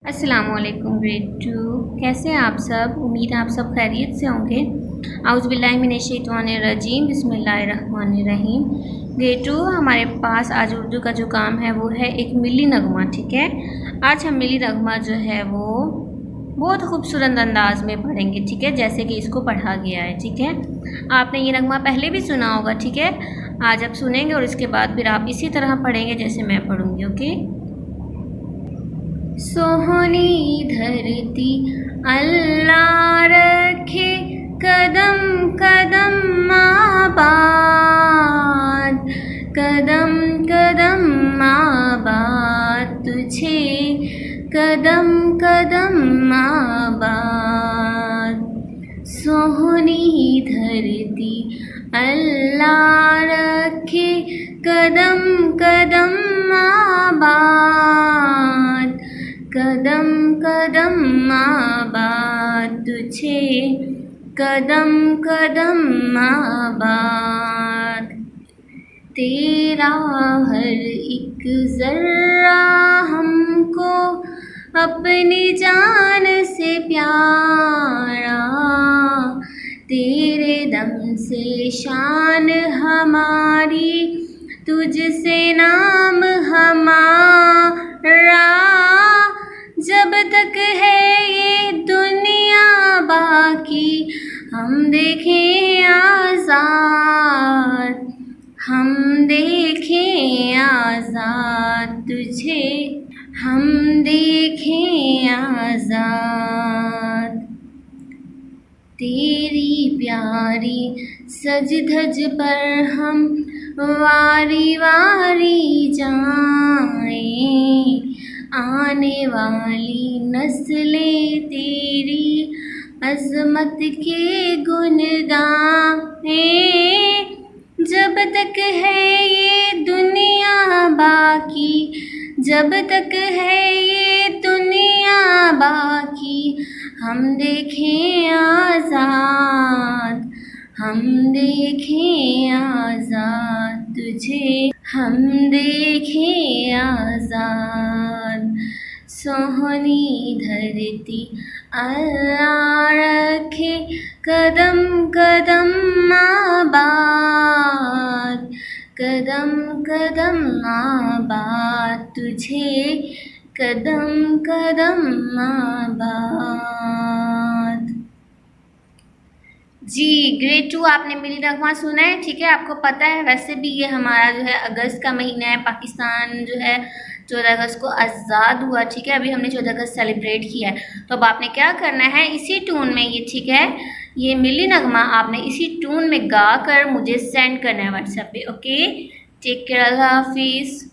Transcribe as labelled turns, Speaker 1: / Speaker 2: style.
Speaker 1: अस्सलामुअलैकुम ग्रेड 2। कैसे हैं आप सब? उम्मीद है आप सब खैरियत से होंगे। औज़ुबिल्लाहिमिनश्शैतानिर्रजीम बिस्मिल्लाहिर्रहमानिर्रहीम। ग्रेड 2 हमारे पास आज उर्दू का जो काम है वो है एक मिली नगमा। ठीक है, आज हम मिली नगमा जो है वो बहुत खूबसूरत अंदाज में पढ़ेंगे। ठीक है, जैसे कि इसको पढ़ा गया है। ठीक है, आपने ये नगमा पहले भी सुना होगा। ठीक है, आज आप सुनेंगे और इसके बाद फिर आप इसी तरह पढ़ेंगे जैसे मैं पढ़ूँगी। ओके। सोहनी धरती अल्लाह रखे कदम कदम आबाद, कदम कदम आबाद तुझे कदम कदम आबाद। सोहनी धरती अल्लाह रखे कदम कदम आबाद, कदम कदम आबाद तुझे कदम कदम आबाद। तेरा हर एक ज़र्रा हमको अपनी जान से प्यारा, तेरे दम से शान हमारी, तुझसे नाम हमारा। जब तक है ये दुनिया बाकी हम देखें आज़ाद, हम देखें आज़ाद तुझे, हम देखें आज़ाद। तेरी प्यारी सज धज पर हम वारी वारी जाएं, आने वाली नस्लें तेरी अज़मत के गुण गाएं। जब तक है ये दुनिया बाकी, जब तक है ये दुनिया बाकी हम देखें आज़ाद, हम देखें आज़ाद तुझे, हम देखें आज़ाद। सोहनी धरती अल्लाह रखे कदम कदम आबाद, कदम कदम आबाद तुझे कदम कदम आबाद। जी ग्रेड 2 आपने मिली नगमा सुना है। ठीक है, आपको पता है वैसे भी ये हमारा जो है अगस्त का महीना है। पाकिस्तान जो है 14 अगस्त को आज़ाद हुआ। ठीक है, अभी हमने 14 अगस्त सेलिब्रेट किया है। तो अब आपने क्या करना है, इसी ट्यून में ये, ठीक है, ये मिली नगमा आपने इसी ट्यून में गा कर मुझे सेंड करना है व्हाट्सएप पे। ओके, टेक केयर, अल्लाह हाफिज़।